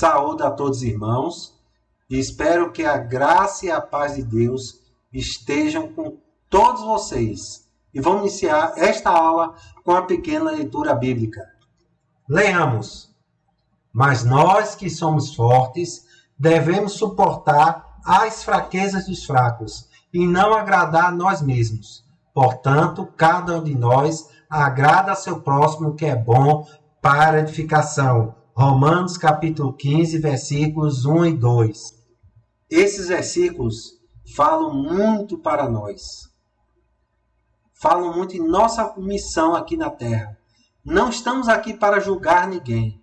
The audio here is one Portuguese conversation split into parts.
Saúdo a todos os irmãos e espero que a graça e a paz de Deus estejam com todos vocês. E vamos iniciar esta aula com uma pequena leitura bíblica. Leamos. Mas nós que somos fortes, devemos suportar as fraquezas dos fracos e não agradar a nós mesmos. Portanto, cada um de nós agrada a seu próximo, que é bom para edificação. Romanos capítulo 15, versículos 1 e 2. Esses versículos falam muito para nós. Falam muito em nossa missão aqui na Terra. Não estamos aqui para julgar ninguém.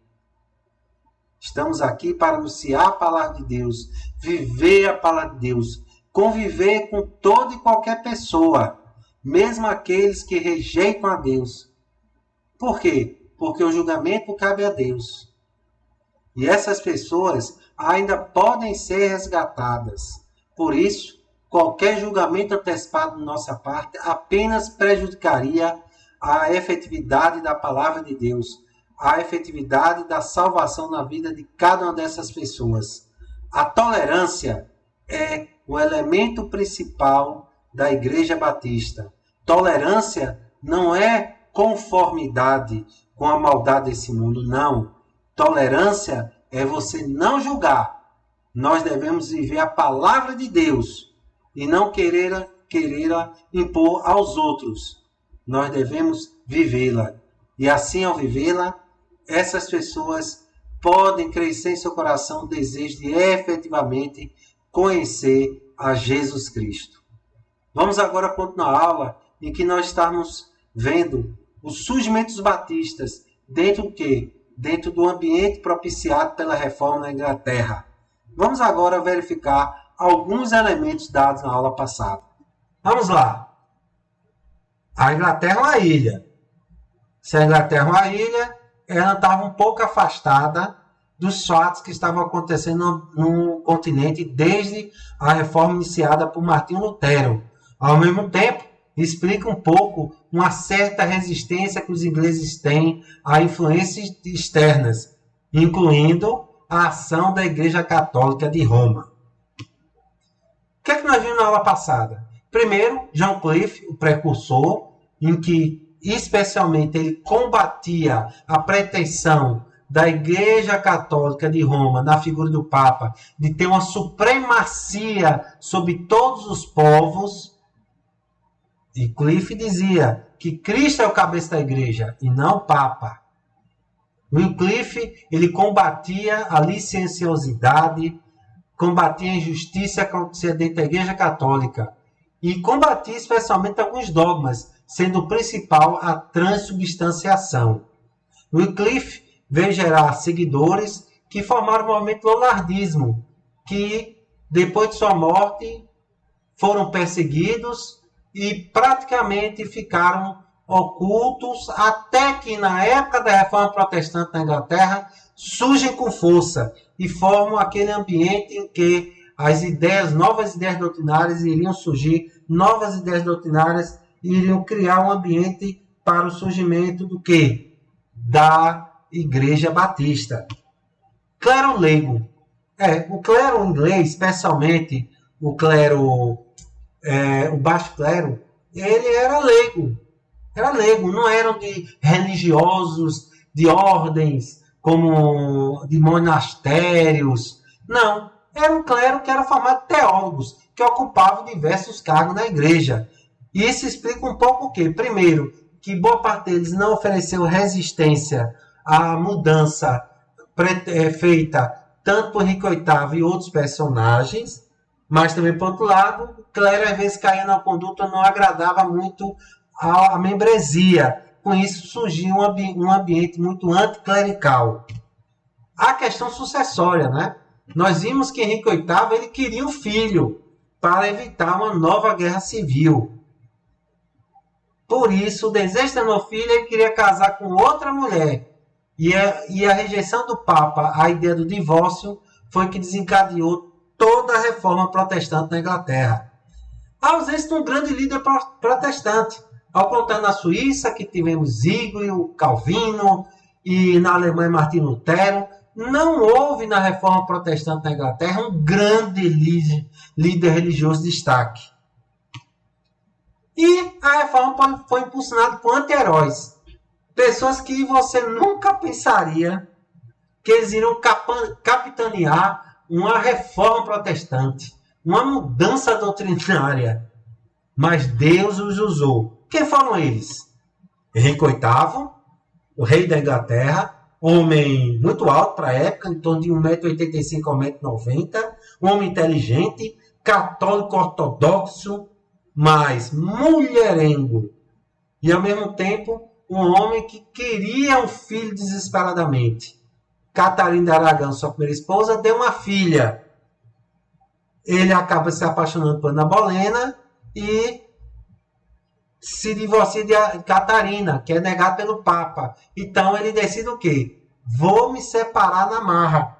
Estamos aqui para anunciar a palavra de Deus, viver a palavra de Deus, conviver com toda e qualquer pessoa, mesmo aqueles que rejeitam a Deus. Por quê? Porque o julgamento cabe a Deus. E essas pessoas ainda podem ser resgatadas. Por isso, qualquer julgamento antecipado de nossa parte apenas prejudicaria a efetividade da palavra de Deus, a efetividade da salvação na vida de cada uma dessas pessoas. A tolerância é o elemento principal da Igreja Batista. Tolerância não é conformidade com a maldade desse mundo, não. Tolerância é você não julgar. Nós devemos viver a palavra de Deus e não querer impor aos outros. Nós devemos vivê-la. E assim, ao vivê-la, essas pessoas podem crescer em seu coração o desejo de efetivamente conhecer a Jesus Cristo. Vamos agora continuar a aula em que nós estamos vendo os surgimento dos batistas dentro do quê? Dentro do ambiente propiciado pela reforma na Inglaterra. Vamos agora verificar alguns elementos dados na aula passada. Vamos lá. A Inglaterra é uma ilha. Se a Inglaterra é uma ilha, ela estava um pouco afastada dos fatos que estavam acontecendo no continente desde a reforma iniciada por Martinho Lutero. Ao mesmo tempo, explica um pouco uma certa resistência que os ingleses têm a influências externas, incluindo a ação da Igreja Católica de Roma. O que é que nós vimos na aula passada? Primeiro, John Cliff, o precursor, em que especialmente ele combatia a pretensão da Igreja Católica de Roma, na figura do Papa, de ter uma supremacia sobre todos os povos. E Cliff dizia que Cristo é o cabeça da igreja e não o Papa. Wycliffe, ele combatia a licenciosidade, combatia a injustiça que acontecia dentro da igreja católica e combatia especialmente alguns dogmas, sendo o principal a transubstanciação. Wycliffe veio gerar seguidores que formaram o movimento lollardismo, que depois de sua morte foram perseguidos e praticamente ficaram ocultos até que na época da Reforma Protestante na Inglaterra surgem com força e formam aquele ambiente em que as ideias, novas ideias doutrinárias iriam surgir, novas ideias doutrinárias iriam criar um ambiente para o surgimento do quê? Da Igreja Batista. Clero leigo. O clero inglês, especialmente o clero o baixo clero, ele era leigo, não eram de religiosos, de ordens, como de monastérios, não, era um clero que era formado de teólogos, que ocupavam diversos cargos na igreja. E isso explica um pouco o quê? Primeiro, que boa parte deles não ofereceu resistência à mudança feita tanto por Henrique VIII e outros personagens, mas também, por outro lado, o clero às vezes caía na conduta, não agradava muito a membresia. Com isso surgiu um ambiente muito anticlerical. A questão sucessória, né? Nós vimos que Henrique VIII ele queria um filho para evitar uma nova guerra civil. Por isso, o desejo de ter um filho, ele queria casar com outra mulher. E a rejeição do Papa à ideia do divórcio foi que desencadeou toda a reforma protestante na Inglaterra. A ausência de um grande líder protestante. Ao contrário na Suíça, que tivemos Zwinglio, Calvino, e na Alemanha Martinho Lutero, não houve na Reforma Protestante na Inglaterra um grande líder religioso de destaque. E a Reforma foi impulsionada por anti-heróis. Pessoas que você nunca pensaria que eles iriam capitanear uma reforma protestante, uma mudança doutrinária. Mas Deus os usou. Quem foram eles? Henrique VIII, o rei da Inglaterra, homem muito alto para a época, em torno de 1,85 m a 1,90 m, um homem inteligente, católico ortodoxo, mas mulherengo. E, ao mesmo tempo, um homem que queria um filho desesperadamente. Catarina de Aragão, sua primeira esposa, deu uma filha. Ele acaba se apaixonando por Ana Bolena e se divorcia de Catarina, que é negado pelo Papa. Então ele decide o quê? Vou me separar na marra.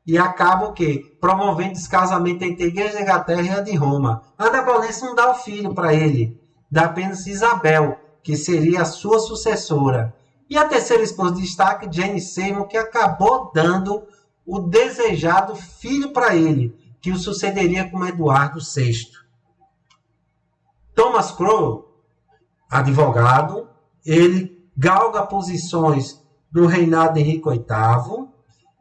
E acaba o quê? Promovendo descasamento entre a Igreja da Inglaterra e a de Roma. Ana Bolena não dá o filho para ele, dá apenas Isabel, que seria a sua sucessora. E a terceira esposa de destaque, Jane Seymour, que acabou dando o desejado filho para ele, que o sucederia como Eduardo VI. Thomas Cromwell, advogado, ele galga posições no reinado de Henrique VIII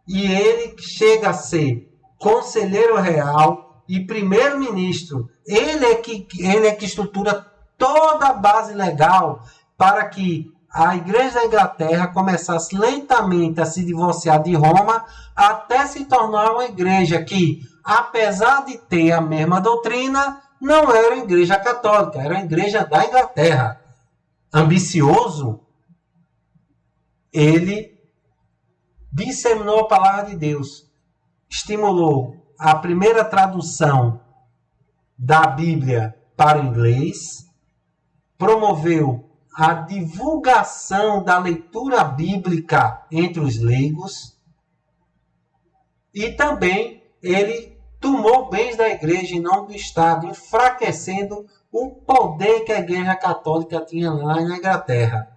e ele chega a ser conselheiro real e primeiro-ministro. Ele é que estrutura toda a base legal para que a Igreja da Inglaterra começasse lentamente a se divorciar de Roma até se tornar uma igreja que, apesar de ter a mesma doutrina, não era uma igreja católica, era uma igreja da Inglaterra. Ambicioso, ele disseminou a palavra de Deus, estimulou a primeira tradução da Bíblia para o inglês, promoveu a divulgação da leitura bíblica entre os leigos e também ele tomou bens da igreja em nome do Estado, enfraquecendo o poder que a Igreja Católica tinha lá na Inglaterra.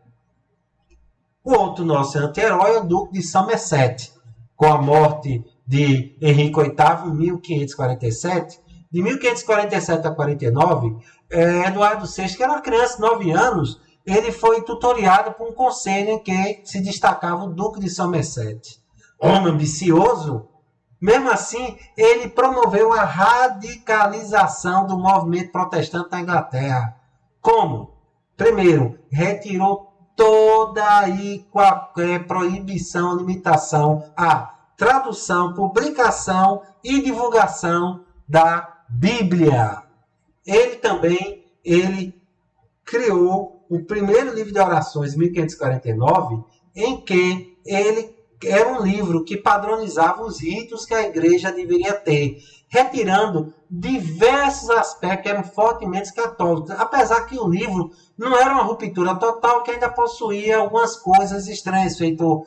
O outro nosso anti-herói é o Duque de Somerset, com a morte de Henrique VIII em 1547. De 1547 a 49, Eduardo VI, que era uma criança de 9 anos, ele foi tutoriado por um conselho em que se destacava o Duque de Somerset. Homem ambicioso, mesmo assim, ele promoveu a radicalização do movimento protestante na Inglaterra. Como? Primeiro, retirou toda e qualquer proibição, limitação à tradução, publicação e divulgação da Bíblia. Ele criou o primeiro livro de orações, em 1549, em que ele era um livro que padronizava os ritos que a igreja deveria ter, retirando diversos aspectos que eram fortemente católicos, apesar que o livro não era uma ruptura total, que ainda possuía algumas coisas estranhas, feito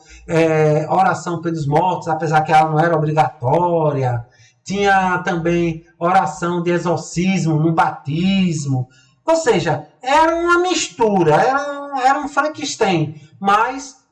oração pelos mortos, apesar que ela não era obrigatória, tinha também oração de exorcismo no batismo, ou seja, era uma mistura, era um Frankenstein, mas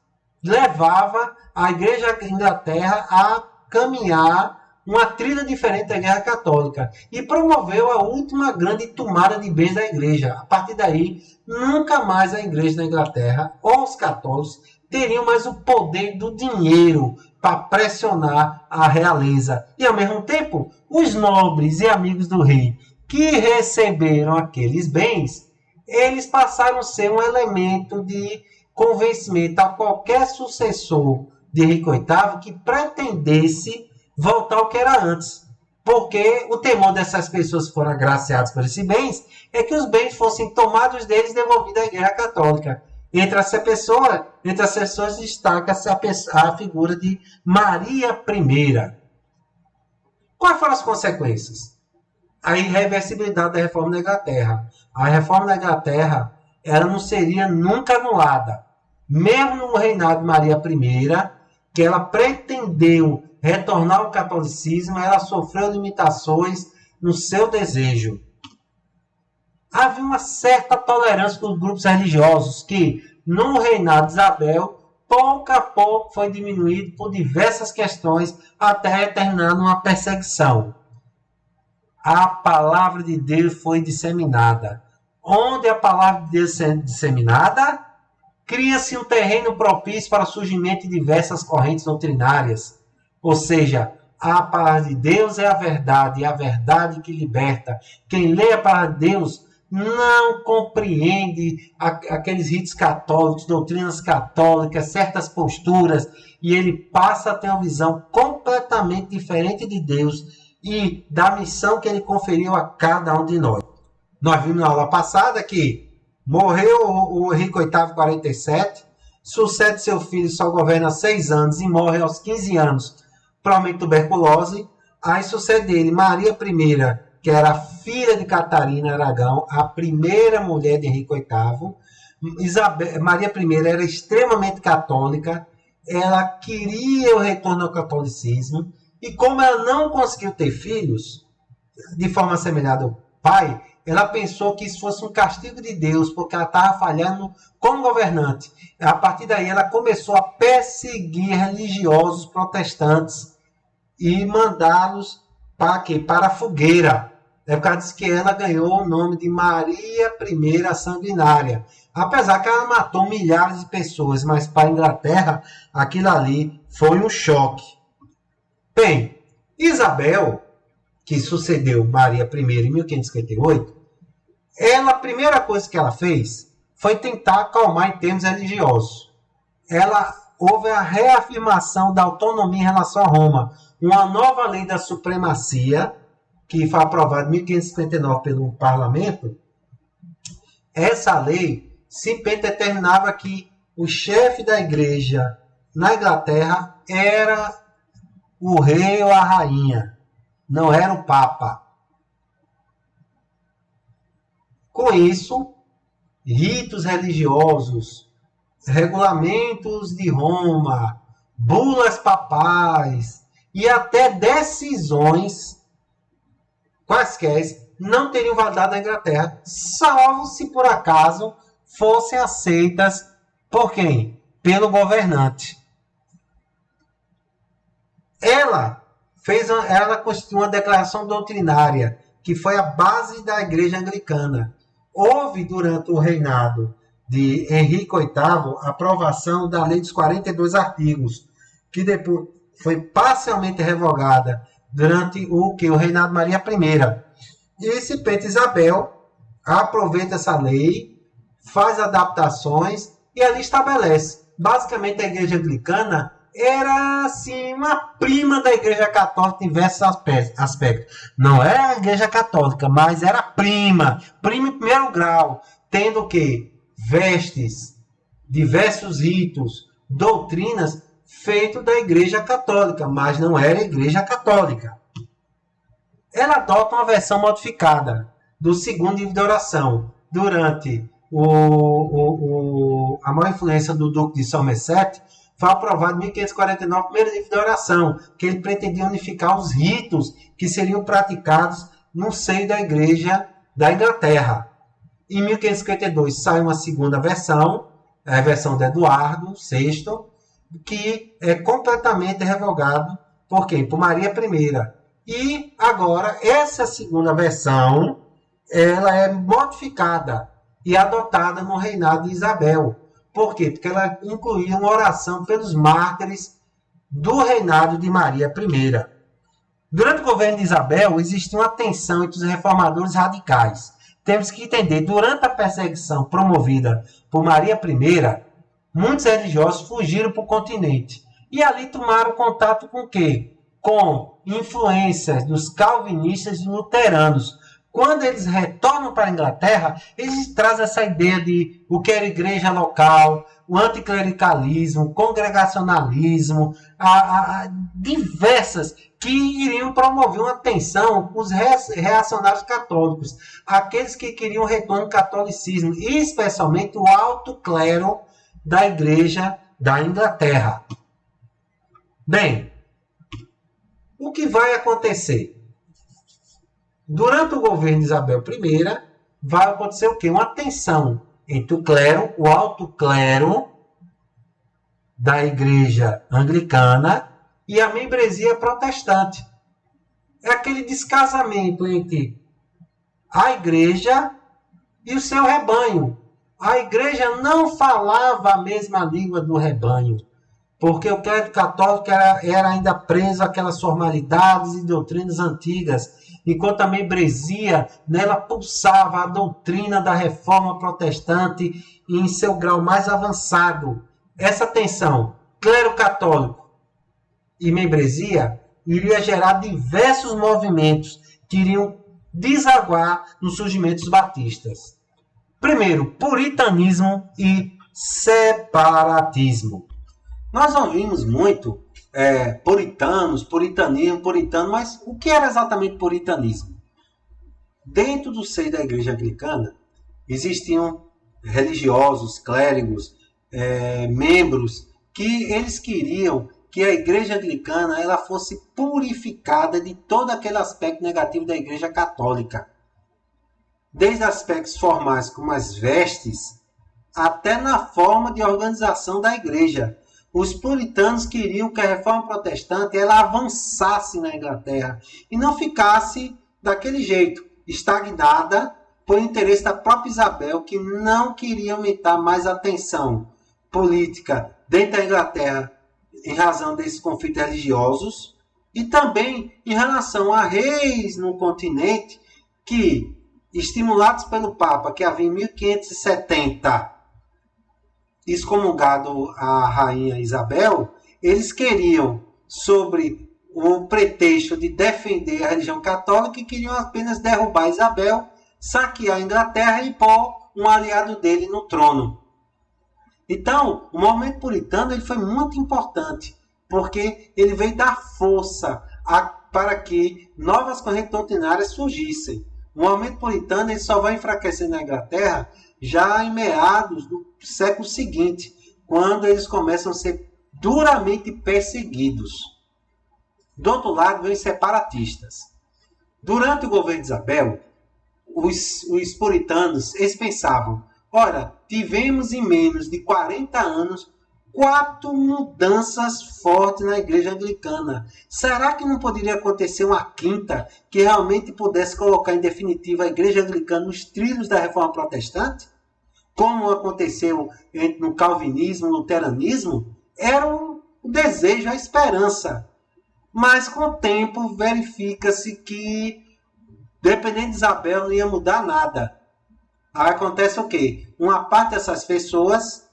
levava a Igreja da Inglaterra a caminhar uma trilha diferente da Igreja Católica e promoveu a última grande tomada de bens da Igreja. A partir daí, nunca mais a Igreja da Inglaterra ou os católicos teriam mais o poder do dinheiro para pressionar a realeza. E, ao mesmo tempo, os nobres e amigos do rei que receberam aqueles bens, eles passaram a ser um elemento de convencimento a qualquer sucessor de Henrique VIII que pretendesse voltar ao que era antes. Porque o temor dessas pessoas que foram agraciadas por esses bens é que os bens fossem tomados deles e devolvidos à Igreja Católica. Entre essas pessoas destaca-se a figura de Maria I. Quais foram as consequências? A irreversibilidade da reforma da Inglaterra. A reforma da Inglaterra ela não seria nunca anulada. Mesmo no reinado de Maria I, que ela pretendeu retornar ao catolicismo, ela sofreu limitações no seu desejo. Havia uma certa tolerância dos grupos religiosos que, no reinado de Isabel, pouco a pouco foi diminuído por diversas questões até terminar numa perseguição. A palavra de Deus foi disseminada. Onde a palavra de Deus é disseminada, cria-se um terreno propício para o surgimento de diversas correntes doutrinárias. Ou seja, a palavra de Deus é a verdade que liberta. Quem lê a palavra de Deus não compreende aqueles ritos católicos, doutrinas católicas, certas posturas, e ele passa a ter uma visão completamente diferente de Deus e da missão que ele conferiu a cada um de nós. Nós vimos na aula passada que morreu o Henrique VIII, 47, sucede seu filho, só governa 6 anos e morre aos 15 anos, provavelmente tuberculose. Aí sucede ele, Maria I, que era filha de Catarina Aragão, a primeira mulher de Henrique VIII. Maria I era extremamente católica, ela queria o retorno ao catolicismo, e como ela não conseguiu ter filhos, de forma semelhante ao pai, ela pensou que isso fosse um castigo de Deus, porque ela estava falhando como governante. A partir daí, ela começou a perseguir religiosos protestantes e mandá-los para quê? Para a fogueira. É por causa disso que ela ganhou o nome de Maria I a Sanguinária. Apesar que ela matou milhares de pessoas, mas para a Inglaterra, aquilo ali foi um choque. Bem, Isabel, que sucedeu Maria I em 1558, a primeira coisa que ela fez foi tentar acalmar em termos religiosos. Houve a reafirmação da autonomia em relação a Roma, uma nova lei da supremacia, que foi aprovada em 1559 pelo parlamento. Essa lei simplesmente determinava que o chefe da igreja na Inglaterra era o rei ou a rainha, não era o papa. Com isso, ritos religiosos, regulamentos de Roma, bulas papais e até decisões quaisquer não teriam validade na Inglaterra, salvo se por acaso fossem aceitas por quem? Pelo governante. Ela constituiu uma declaração doutrinária que foi a base da Igreja Anglicana. Houve, durante o reinado de Henrique VIII, a aprovação da Lei dos 42 artigos, que depois foi parcialmente revogada durante o reinado de Maria I. E simplesmente Isabel aproveita essa lei, faz adaptações e ali estabelece. Basicamente, a Igreja Anglicana era assim, uma prima da Igreja Católica em diversos aspectos. Não era a Igreja Católica, mas era prima em primeiro grau, tendo o quê? Vestes, diversos ritos, doutrinas feito da Igreja Católica, mas não era a Igreja Católica. Ela adota uma versão modificada do segundo livro de oração durante a maior influência do Duque de Somerset. Foi aprovado em 1549 o primeiro livro de oração, que ele pretendia unificar os ritos que seriam praticados no seio da Igreja da Inglaterra. Em 1552 sai uma segunda versão, a versão de Eduardo VI, que é completamente revogado por quem? Por Maria I. E agora, essa segunda versão, ela é modificada e adotada no reinado de Isabel. Por quê? Porque ela incluía uma oração pelos mártires do reinado de Maria I. Durante o governo de Isabel, existia uma tensão entre os reformadores radicais. Temos que entender, durante a perseguição promovida por Maria I, muitos religiosos fugiram para o continente. E ali tomaram contato com o quê? Com influências dos calvinistas e luteranos. Quando eles retornam para a Inglaterra, eles trazem essa ideia de o que era igreja local, o anticlericalismo, o congregacionalismo, diversas que iriam promover uma tensão com os reacionários católicos, aqueles que queriam o retorno do catolicismo, e especialmente o alto clero da igreja da Inglaterra. Bem, o que vai acontecer? Durante o governo de Isabel I, vai acontecer o quê? Uma tensão entre o clero, o alto clero da igreja anglicana e a membresia protestante. É aquele descasamento entre a igreja e o seu rebanho. A igreja não falava a mesma língua do rebanho, porque o clero católico era ainda preso àquelas formalidades e doutrinas antigas, enquanto a membresia nela pulsava a doutrina da reforma protestante em seu grau mais avançado. Essa tensão, clero católico e membresia, iria gerar diversos movimentos que iriam desaguar nos surgimentos batistas. Primeiro, puritanismo e separatismo. Nós ouvimos muito puritanismo, mas o que era exatamente puritanismo? Dentro do seio da igreja anglicana, existiam religiosos, clérigos, membros, que eles queriam que a igreja anglicana ela fosse purificada de todo aquele aspecto negativo da igreja católica. Desde aspectos formais como as vestes, até na forma de organização da igreja. Os puritanos queriam que a reforma protestante ela avançasse na Inglaterra e não ficasse daquele jeito, estagnada por interesse da própria Isabel, que não queria aumentar mais a tensão política dentro da Inglaterra em razão desses conflitos religiosos e também em relação a reis no continente que, estimulados pelo Papa, que havia em 1570 excomungado a rainha Isabel, eles queriam, sobre o pretexto de defender a religião católica, e queriam apenas derrubar Isabel, saquear a Inglaterra e pôr um aliado dele no trono. Então, o movimento puritano ele foi muito importante, porque ele veio dar força para que novas correntes doutrinárias surgissem. O movimento puritano ele só vai enfraquecer na Inglaterra já em meados do século seguinte, quando eles começam a ser duramente perseguidos. Do outro lado, vem os separatistas. Durante o governo de Isabel, os puritanos eles pensavam, ora, tivemos em menos de 40 anos 4 mudanças fortes na igreja anglicana. Será que não poderia acontecer uma quinta que realmente pudesse colocar em definitiva a igreja anglicana nos trilhos da reforma protestante? Como aconteceu no calvinismo, no luteranismo? Era o desejo, a esperança. Mas com o tempo verifica-se que, dependendo de Isabel, não ia mudar nada. Aí acontece o quê? Uma parte dessas pessoas,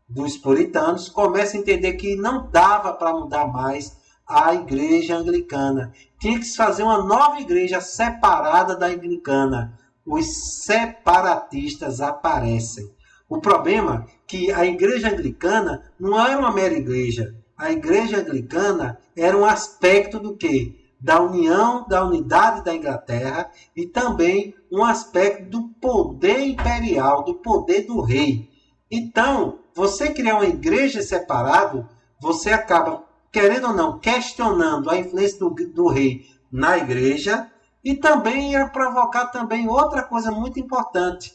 dos puritanos, começa a entender que não dava para mudar mais a igreja anglicana. Tinha que se fazer uma nova igreja separada da anglicana. Os separatistas aparecem. O problema é que a igreja anglicana não era uma mera igreja. A igreja anglicana era um aspecto do quê? Da união, da unidade da Inglaterra e também um aspecto do poder imperial, do poder do rei. Então, você criar uma igreja separada, você acaba, querendo ou não, questionando a influência do rei na igreja e também ia provocar também outra coisa muito importante,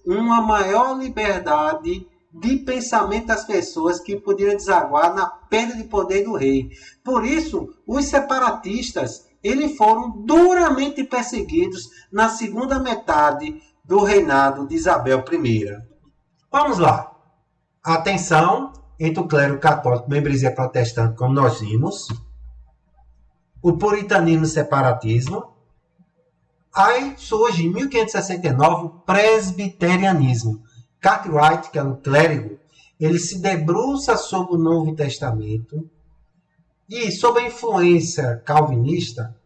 uma maior liberdade de pensamento das pessoas que poderiam desaguar na perda de poder do rei. Por isso, os separatistas eles foram duramente perseguidos na segunda metade do reinado de Isabel I. Vamos lá. A tensão entre o clero católico e a membresia protestante, como nós vimos, o puritanismo e o separatismo. Aí surge, em 1569, o presbiterianismo. Cartwright, que é um clérigo, ele se debruça sobre o Novo Testamento e, sob a influência calvinista,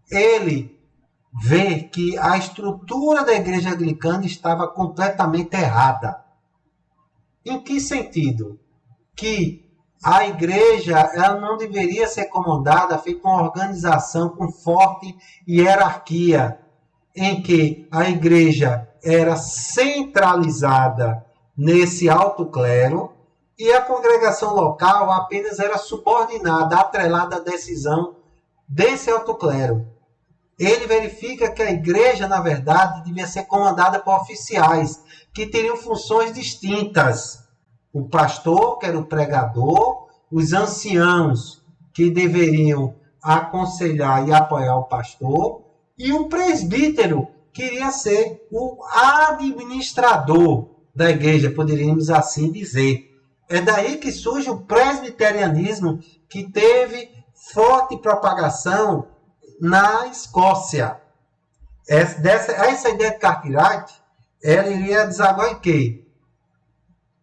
ele vê que a estrutura da igreja anglicana estava completamente errada. Em que sentido? Que a igreja ela não deveria ser comandada, feita uma organização com forte hierarquia, em que a igreja era centralizada nesse alto clero e a congregação local apenas era subordinada, atrelada à decisão desse alto clero. Ele verifica que a igreja, na verdade, devia ser comandada por oficiais, que teriam funções distintas. O pastor, que era o pregador, os anciãos, que deveriam aconselhar e apoiar o pastor, e o presbítero, que iria ser o administrador da igreja, poderíamos assim dizer. É daí que surge o presbiterianismo, que teve forte propagação na Escócia. Essa ideia de Cartwright, ela iria desaguar em quê?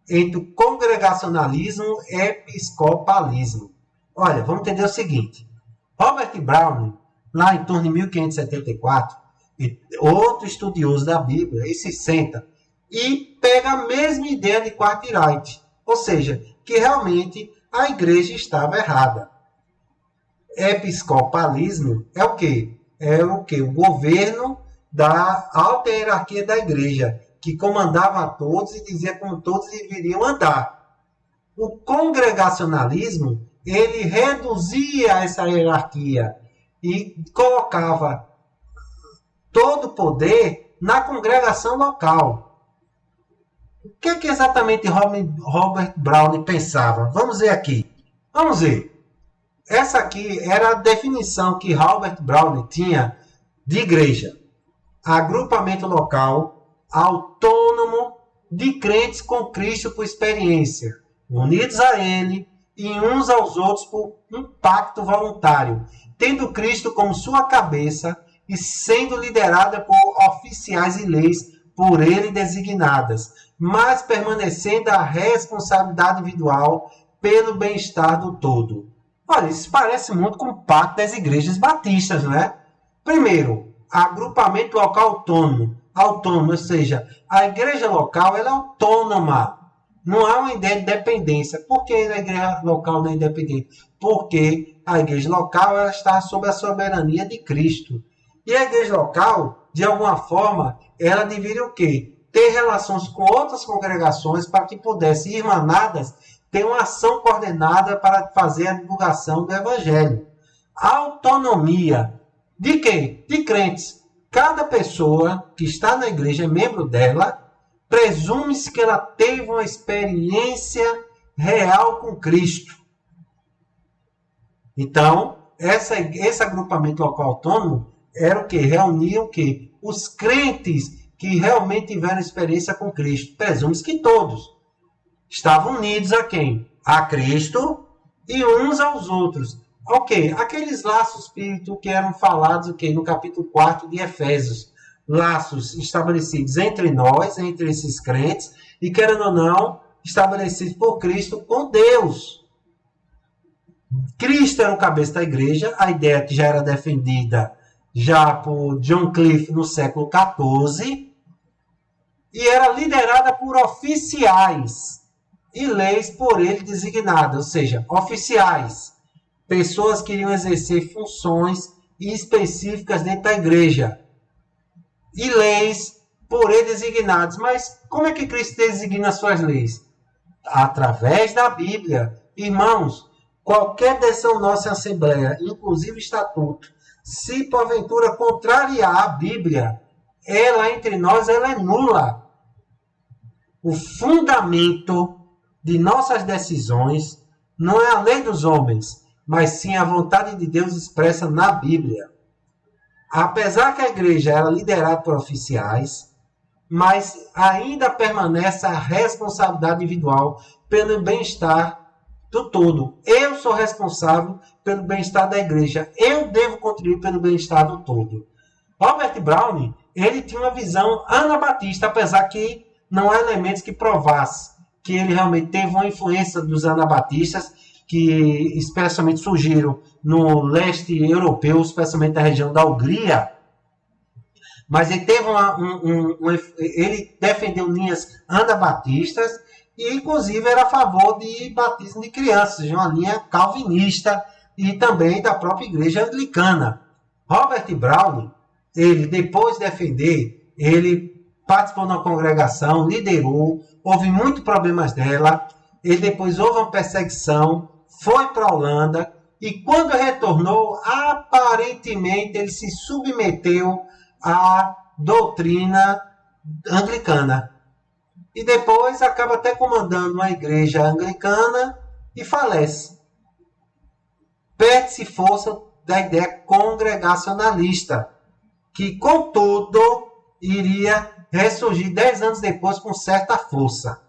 Entre o congregacionalismo e episcopalismo. Olha, vamos entender o seguinte. Robert Browning, lá em torno de 1574, outro estudioso da Bíblia, ele se senta e pega a mesma ideia de Cartwright. Ou seja, que realmente a igreja estava errada. Episcopalismo é o quê? É o quê? O governo da alta hierarquia da igreja, que comandava a todos e dizia como todos deveriam andar. O congregacionalismo, ele reduzia essa hierarquia e colocava todo o poder na congregação local. O que é que exatamente Robert Browning pensava? Vamos ver aqui. Vamos ver. Essa aqui era a definição que Robert Browning tinha de igreja. Agrupamento local, autônomo, de crentes com Cristo por experiência, unidos a Ele e uns aos outros por um pacto voluntário, tendo Cristo como sua cabeça e sendo liderada por oficiais e leis por Ele designadas, mas permanecendo a responsabilidade individual pelo bem-estar do todo. Olha, isso parece muito com o pacto das igrejas batistas, não é? Primeiro, agrupamento local autônomo. Autônomo, ou seja, a igreja local ela é autônoma. Não há uma ideia de dependência. Por que a igreja local não é independente? Porque a igreja local ela está sob a soberania de Cristo. E a igreja local, de alguma forma, ela deveria o quê? Ter relações com outras congregações para que pudessem, irmanadas, ter uma ação coordenada para fazer a divulgação do Evangelho. A autonomia de quem? De crentes. Cada pessoa que está na igreja, é membro dela, presume-se que ela teve uma experiência real com Cristo. Então, esse agrupamento local autônomo era o que? Reunia o quê? Os crentes que realmente tiveram experiência com Cristo. Presume-se que todos estavam unidos a quem? A Cristo e uns aos outros. Ok, aqueles laços espírito que eram falados no capítulo 4 de Efésios. Laços estabelecidos entre nós, entre esses crentes, e querendo ou não, estabelecidos por Cristo com Deus. Cristo era o cabeça da igreja, a ideia que já era defendida já por John Cliff no século XIV, e era liderada por oficiais e leis por ele designadas, ou seja, oficiais, pessoas que iriam exercer funções específicas dentro da igreja, e leis por ele designadas. Mas como é que Cristo designa as suas leis? Através da Bíblia. Irmãos, qualquer decisão nossa em Assembleia, inclusive estatuto, se porventura contrariar a Bíblia, ela entre nós ela é nula. O fundamento de nossas decisões não é a lei dos homens, mas sim a vontade de Deus expressa na Bíblia. Apesar que a igreja era liderada por oficiais, mas ainda permanece a responsabilidade individual pelo bem-estar do todo. Eu sou responsável pelo bem-estar da igreja. Eu devo contribuir pelo bem-estar do todo. Robert Browning, ele tinha uma visão anabatista, apesar que não há elementos que provassem que ele realmente teve uma influência dos anabatistas, que especialmente surgiram no leste europeu, especialmente na região da Hungria. Mas ele teve ele defendeu linhas anabatistas e, inclusive, era a favor de batismo de crianças, de uma linha calvinista e também da própria igreja anglicana. Robert Browning, ele, depois de defender, ele participou de uma congregação, liderou, houve muitos problemas dela, ele depois houve uma perseguição, foi para a Holanda, e quando retornou, aparentemente ele se submeteu à doutrina anglicana. e depois acaba até comandando uma igreja anglicana e falece. Perde-se força da ideia congregacionalista, que, contudo, iria ressurgir 10 anos depois com certa força.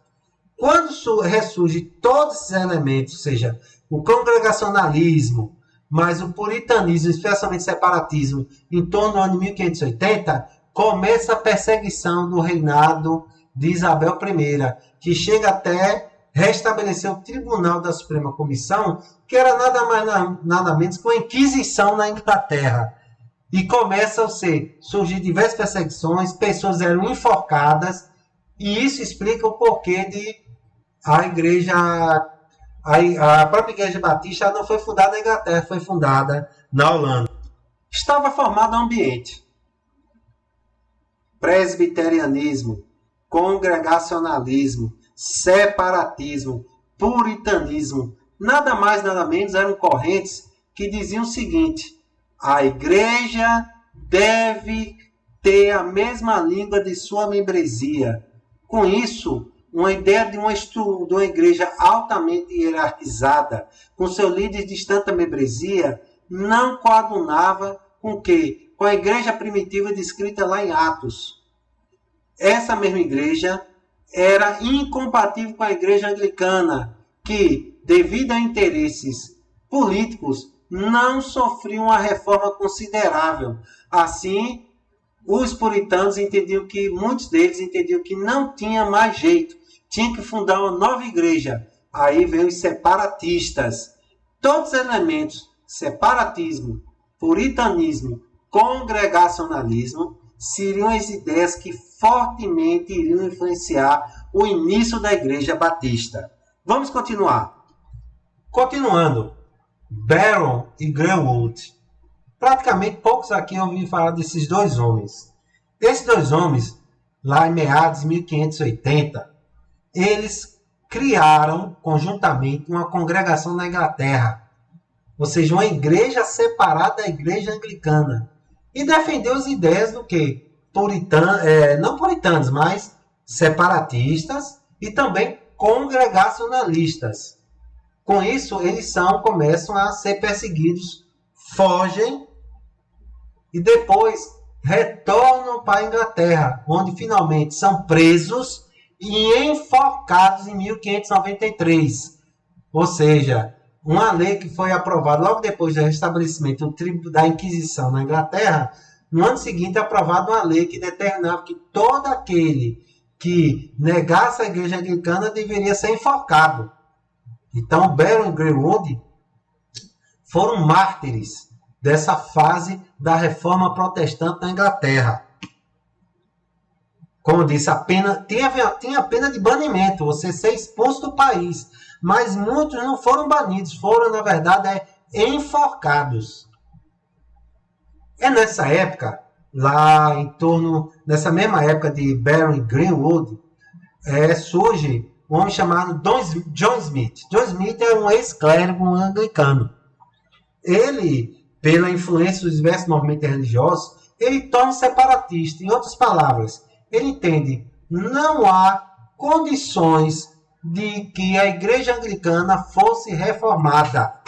Quando ressurge todos esses elementos, ou seja, o congregacionalismo, mas o puritanismo, especialmente o separatismo, em torno do ano de 1580, começa a perseguição do reinado de Isabel I, que chega até restabelecer o Tribunal da Suprema Comissão, que era nada mais nada menos que uma Inquisição na Inglaterra. E começam a surgir diversas perseguições, pessoas eram enforcadas, e isso explica o porquê de a igreja, a própria igreja batista não foi fundada na Inglaterra, foi fundada na Holanda. Estava formado um ambiente. Presbiterianismo, congregacionalismo, separatismo, puritanismo, nada mais nada menos eram correntes que diziam o seguinte: a igreja deve ter a mesma língua de sua membresia. Com isso, uma ideia de uma igreja altamente hierarquizada, com seus líderes de tanta membresia, não coadunava com que? Com a igreja primitiva descrita lá em Atos. Essa mesma igreja era incompatível com a igreja anglicana, que, devido a interesses políticos, não sofria uma reforma considerável. Assim, os puritanos entendiam que, muitos deles entendiam que não tinha mais jeito, tinha que fundar uma nova igreja. Aí vem os separatistas. Todos os elementos, separatismo, puritanismo, congregacionalismo, seriam as ideias que fortemente iriam influenciar o início da igreja batista. Vamos continuar. Continuando. Barron e Greenwood. Praticamente poucos aqui ouviram falar desses dois homens. Esses dois homens, lá em meados de 1580, eles criaram conjuntamente uma congregação na Inglaterra, ou seja, uma igreja separada da igreja anglicana, e defendeu as ideias do que? Não puritanos, mas separatistas e também congregacionalistas. Com isso, eles começam a ser perseguidos, fogem e depois retornam para a Inglaterra, onde finalmente são presos e enforcados em 1593. Ou seja, uma lei que foi aprovada logo depois do restabelecimento da Inquisição na Inglaterra, no ano seguinte é aprovada uma lei que determinava que todo aquele que negasse a igreja anglicana deveria ser enforcado. Então, Barron e Greenwood foram mártires dessa fase da reforma protestante na Inglaterra. Como eu disse, tinha a pena de banimento, você ser expulso do país. Mas muitos não foram banidos, foram, na verdade, enforcados. É nessa época, lá em torno, nessa mesma época de Barron e Greenwood, surge um homem chamado John Smith. John Smith é um ex-clérigo anglicano. Ele, pela influência dos diversos movimentos religiosos, ele torna separatista. Em outras palavras, ele entende, não há condições de que a igreja anglicana fosse reformada.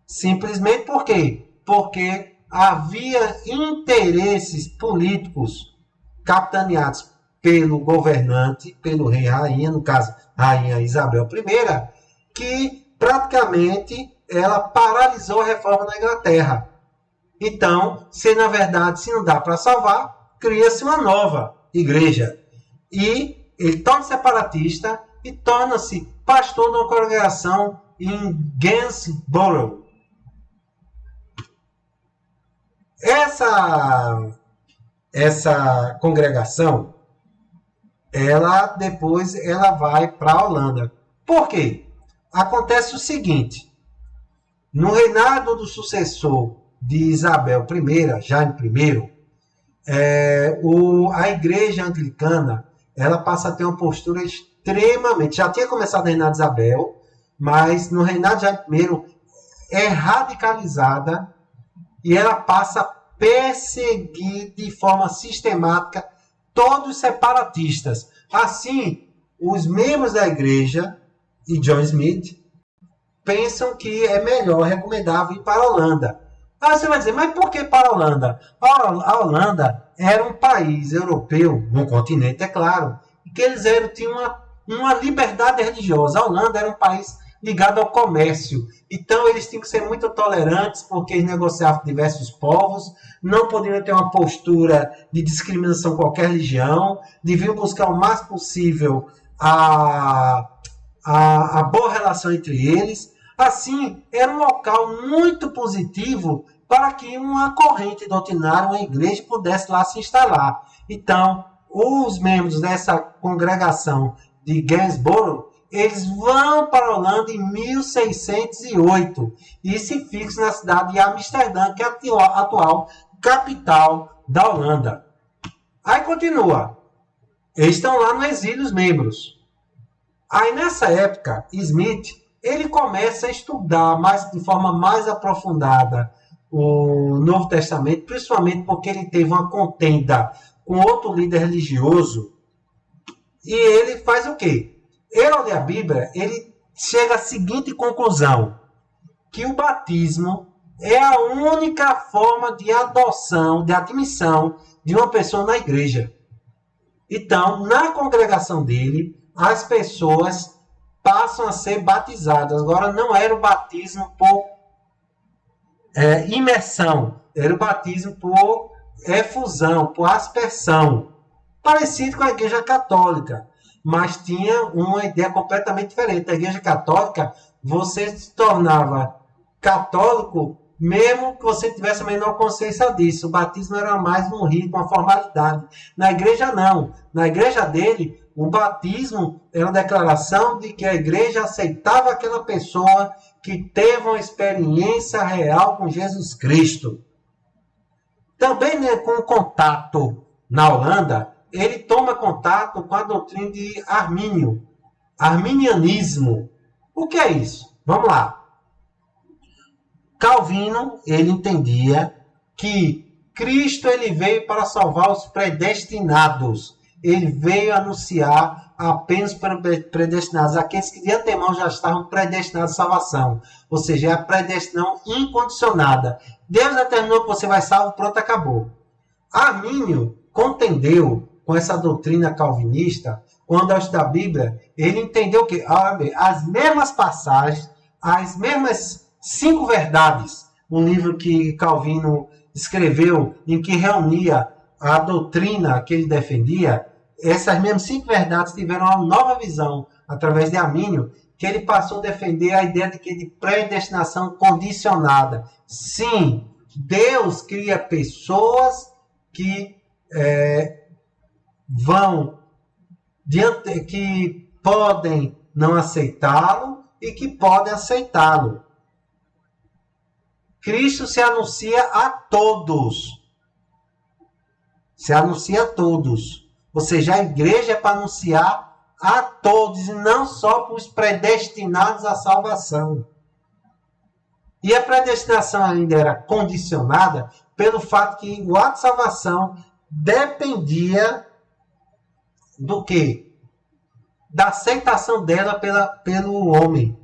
Simplesmente por quê? Porque havia interesses políticos capitaneados pelo governante, pelo rei e rainha, no caso, rainha Isabel I, que praticamente ela paralisou a reforma na Inglaterra. Então, se não dá para salvar, cria-se uma nova igreja. E ele torna-se separatista e torna-se pastor de uma congregação em Gainsborough. Essa congregação, depois ela vai para a Holanda. Por quê? Acontece o seguinte: no reinado do sucessor de Isabel I, Jaime I, a igreja anglicana ela passa a ter uma postura extremamente... Já tinha começado o reinado de Isabel, mas no reinado de Jaime I é radicalizada e ela passa a perseguir de forma sistemática todos os separatistas. Assim, os membros da igreja e John Smith pensam que é melhor, recomendável ir para a Holanda. Aí você vai dizer, mas por que para a Holanda? A Holanda era um país europeu, no continente, é claro, e que eles tinham uma liberdade religiosa. A Holanda era um país ligado ao comércio. Então, eles tinham que ser muito tolerantes, porque eles negociavam com diversos povos, não poderiam ter uma postura de discriminação com qualquer religião, deviam buscar o mais possível a boa relação entre eles. Assim, era um local muito positivo para que uma corrente doutrinária, uma igreja, pudesse lá se instalar. Então, os membros dessa congregação de Gainsborough, eles vão para a Holanda em 1608 e se fixam na cidade de Amsterdã, que é a atual capital da Holanda. Aí continua. Eles estão lá no exílio, os membros. Aí nessa época, Smith, ele começa a estudar de forma mais aprofundada o Novo Testamento, principalmente porque ele teve uma contenda com outro líder religioso. E ele faz o quê? Ele, ao ler a Bíblia, ele chega à seguinte conclusão, que o batismo é a única forma de adoção, de admissão de uma pessoa na igreja. Então, na congregação dele, as pessoas passam a ser batizadas. Agora, não era o batismo por imersão, era o batismo por efusão, por aspersão, parecido com a Igreja Católica, mas tinha uma ideia completamente diferente. A Igreja Católica, você se tornava católico mesmo que você tivesse a menor consciência disso. O batismo era mais um rito, uma formalidade. Na igreja, não. Na igreja dele, o batismo era uma declaração de que a igreja aceitava aquela pessoa que teve uma experiência real com Jesus Cristo. Também, né, com o contato na Holanda, ele toma contato com a doutrina de Armínio, arminianismo. O que é isso? Vamos lá. Calvino, ele entendia que Cristo ele veio para salvar os predestinados. Ele veio anunciar apenas para predestinados, aqueles que de antemão já estavam predestinados à salvação. Ou seja, é a predestinação incondicionada. Deus determinou que você vai salvo, pronto, acabou. Armínio contendeu com essa doutrina calvinista, quando ao estudar a Bíblia, ele entendeu que as mesmas passagens, as mesmas 5 verdades, um livro que Calvino escreveu, em que reunia a doutrina que ele defendia, essas mesmas 5 verdades tiveram uma nova visão, através de Armínio, que ele passou a defender a ideia de predestinação condicionada. Sim, Deus cria pessoas que que podem não aceitá-lo e que podem aceitá-lo. Cristo se anuncia a todos. Se anuncia a todos. Ou seja, a igreja é para anunciar a todos e não só para os predestinados à salvação. E a predestinação ainda era condicionada pelo fato que o ato de salvação dependia do quê? Da aceitação dela pelo homem.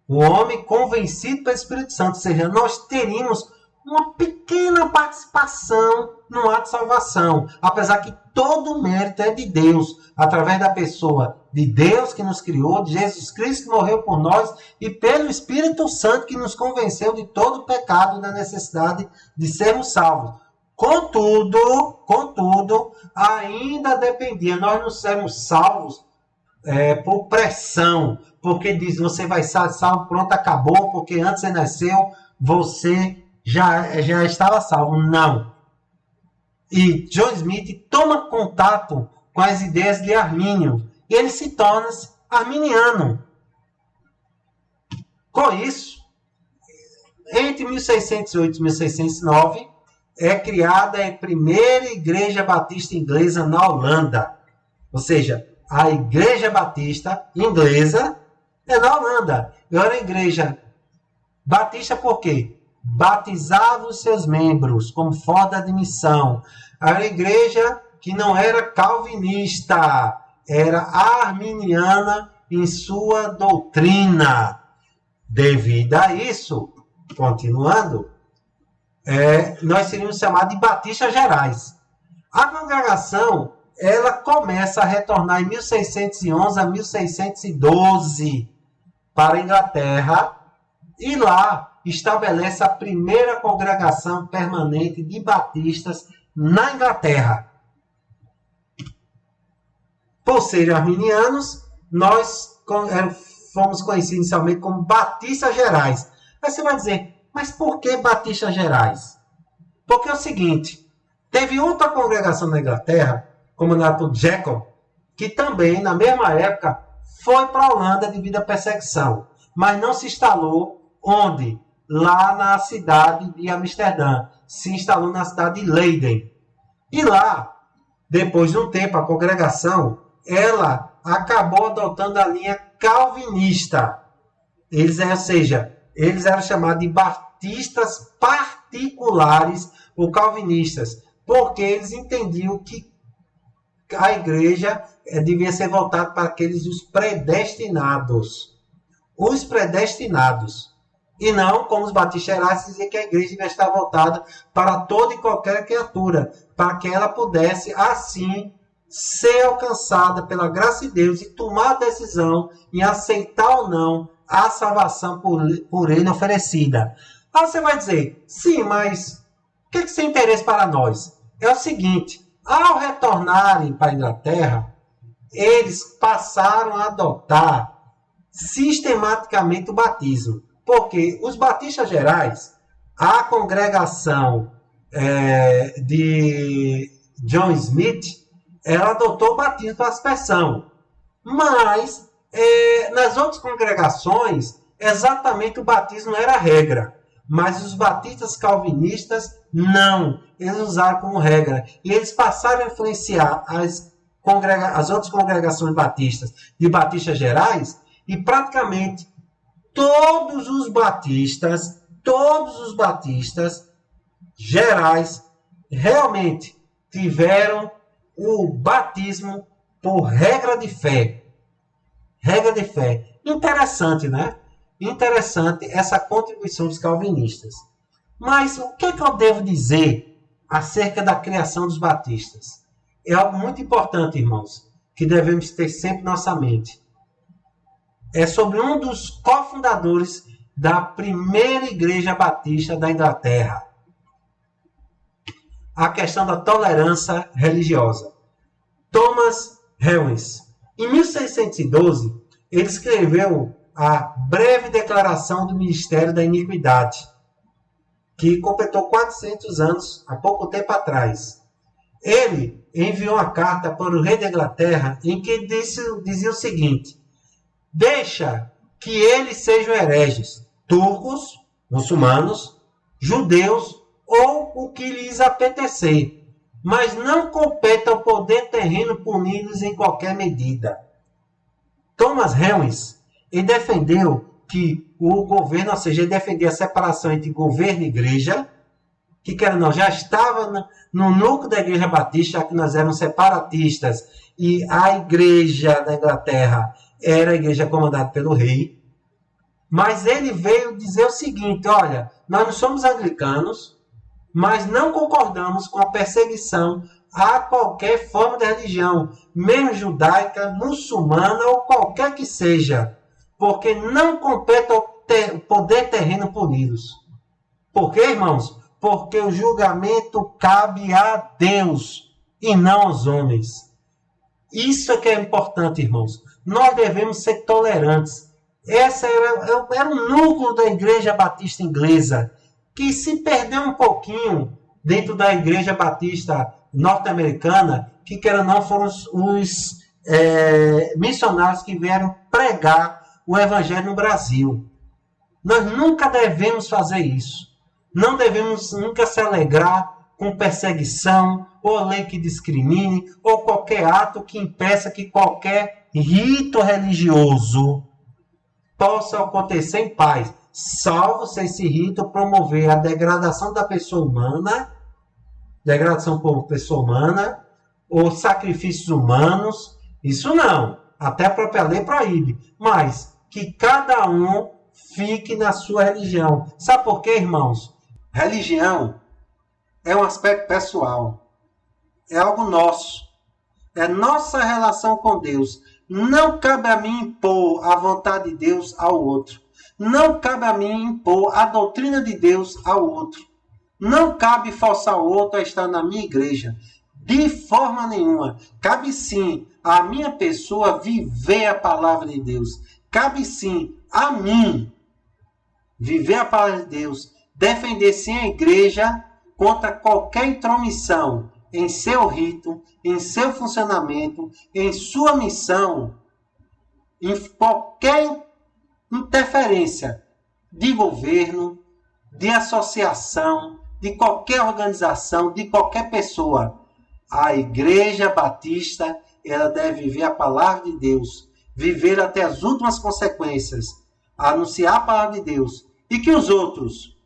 O homem convencido pelo Espírito Santo. Ou seja, nós teríamos uma pequena participação no ato de salvação. Apesar que todo o mérito é de Deus. Através da pessoa de Deus que nos criou, de Jesus Cristo que morreu por nós, e pelo Espírito Santo que nos convenceu de todo o pecado e da necessidade de sermos salvos. Contudo, ainda dependia. Nós não sermos salvos por pressão, porque diz, você vai ser salvo, pronto, acabou, porque antes você nasceu, você já estava salvo. Não. E John Smith toma contato com as ideias de Armínio, e ele se torna arminiano. Com isso, entre 1608 e 1609, é criada a primeira igreja batista inglesa na Holanda. Ou seja, a igreja batista inglesa é na Holanda. E era a igreja batista por quê? Batizava os seus membros como forma de admissão. Era a igreja que não era calvinista. era arminiana em sua doutrina. Devido a isso, continuando, nós seríamos chamados de batistas gerais. A congregação, ela começa a retornar em 1611 a 1612 para a Inglaterra e lá estabelece a primeira congregação permanente de batistas na Inglaterra. Por serem arminianos, nós fomos conhecidos inicialmente como batistas gerais. Aí você vai dizer, mas por que batistas gerais? Porque é o seguinte, teve outra congregação na Inglaterra, comandada por Jacob, que também, na mesma época, foi para a Holanda devido à perseguição, mas não se instalou onde? Lá na cidade de Amsterdã. Se instalou na cidade de Leiden. E lá, depois de um tempo, a congregação, ela acabou adotando a linha calvinista. Eles eram chamados de batistas particulares ou calvinistas, porque eles entendiam que a igreja devia ser voltada para aqueles os predestinados. Os predestinados. E não, como os batistas gerais, dizer que a igreja devia estar voltada para toda e qualquer criatura, para que ela pudesse, assim, ser alcançada pela graça de Deus e tomar a decisão em aceitar ou não a salvação por ele oferecida. Aí você vai dizer, sim, mas o que isso tem interesse para nós? É o seguinte, ao retornarem para a Inglaterra, eles passaram a adotar sistematicamente o batismo. Porque os batistas gerais, a congregação de John Smith, ela adotou o batismo para aspersão. Mas, nas outras congregações, exatamente o batismo era a regra. Mas os batistas calvinistas, não. Eles usaram como regra. E eles passaram a influenciar as outras congregações batistas de batistas gerais, e praticamente todos os batistas gerais realmente tiveram o batismo por regra de fé. Regra de fé. Interessante, né? Interessante essa contribuição dos calvinistas. Mas o que eu devo dizer acerca da criação dos batistas? É algo muito importante, irmãos, que devemos ter sempre na nossa mente. É sobre um dos cofundadores da primeira igreja batista da Inglaterra. A questão da tolerância religiosa. Thomas Helwys. Em 1612, ele escreveu a breve declaração do Ministério da Iniquidade, que completou 400 anos, há pouco tempo atrás. Ele enviou uma carta para o rei da Inglaterra em que dizia o seguinte: deixa que eles sejam hereges, turcos, muçulmanos, judeus ou o que lhes apetecer, mas não compete ao poder terreno puni-los em qualquer medida. Thomas Helwys, ele defendeu que o governo, ou seja, ele defendia a separação entre governo e igreja, que quer ou não, já estava no núcleo da igreja batista, já que nós éramos separatistas, e a igreja da Inglaterra era a igreja comandada pelo rei. Mas ele veio dizer o seguinte: olha, nós não somos anglicanos, mas não concordamos com a perseguição a qualquer forma de religião, mesmo judaica, muçulmana ou qualquer que seja, porque não compete ao poder terreno puni-los. Por quê, irmãos? Porque o julgamento cabe a Deus e não aos homens. Isso é que é importante, irmãos. Nós devemos ser tolerantes. Esse era o núcleo da Igreja Batista Inglesa, que se perdeu um pouquinho dentro da Igreja Batista norte-americana, que quer ou não foram os missionários que vieram pregar o Evangelho no Brasil. Nós nunca devemos fazer isso. Não devemos nunca se alegrar com perseguição, ou lei que discrimine, ou qualquer ato que impeça que qualquer rito religioso possa acontecer em paz, salvo se esse rito promover a degradação da pessoa humana, ou sacrifícios humanos, Isso não. Até a própria lei proíbe. Mas que cada um fique na sua religião. Sabe por quê, irmãos? Religião é um aspecto pessoal. É algo nosso. É nossa relação com Deus. Não cabe a mim impor a vontade de Deus ao outro. Não cabe a mim impor a doutrina de Deus ao outro. Não cabe forçar o outro a estar na minha igreja. De forma nenhuma. Cabe sim a minha pessoa viver a palavra de Deus. Cabe sim a mim viver a palavra de Deus. Defender sim a igreja contra qualquer intromissão em seu rito, em seu funcionamento, em sua missão, em qualquer interferência de governo, de associação, de qualquer organização, de qualquer pessoa. A Igreja Batista, ela deve viver a palavra de Deus, viver até as últimas consequências, anunciar a palavra de Deus, e que os outros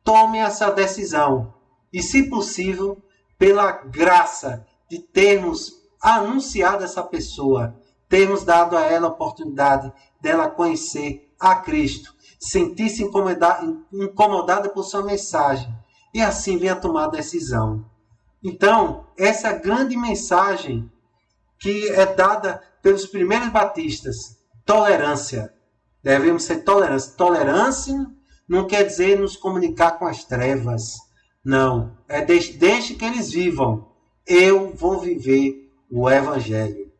tomem essa decisão. E, se possível, pela graça de termos anunciado essa pessoa, termos dado a ela a oportunidade dela conhecer a Cristo, sentir-se incomodada por sua mensagem, e assim venha tomar a decisão. Então, essa é a grande mensagem que é dada pelos primeiros batistas. Tolerância. Devemos ser tolerantes. Tolerância não quer dizer nos comunicar com as trevas. Não. É deixe que eles vivam. Eu vou viver o Evangelho.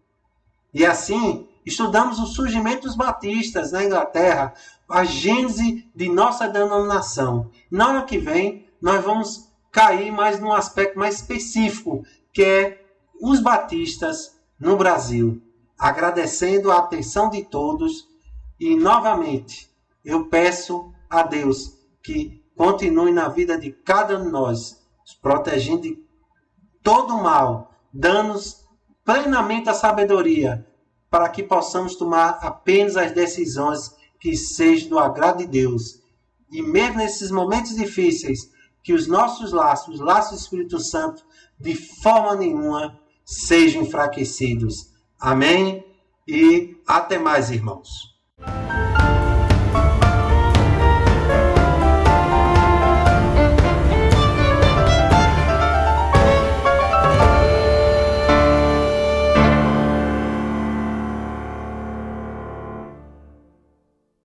E assim, estudamos o surgimento dos batistas na Inglaterra, a gênese de nossa denominação. Na hora que vem, nós vamos cair mais num aspecto mais específico, que é os batistas no Brasil. Agradecendo a atenção de todos e, novamente, eu peço a Deus que continue na vida de cada um de nós, nos protegendo de todo o mal, dando-nos plenamente a sabedoria para que possamos tomar apenas as decisões que sejam do agrado de Deus. E mesmo nesses momentos difíceis, que os nossos laços, os laços do Espírito Santo, de forma nenhuma sejam enfraquecidos. Amém? E até mais, irmãos.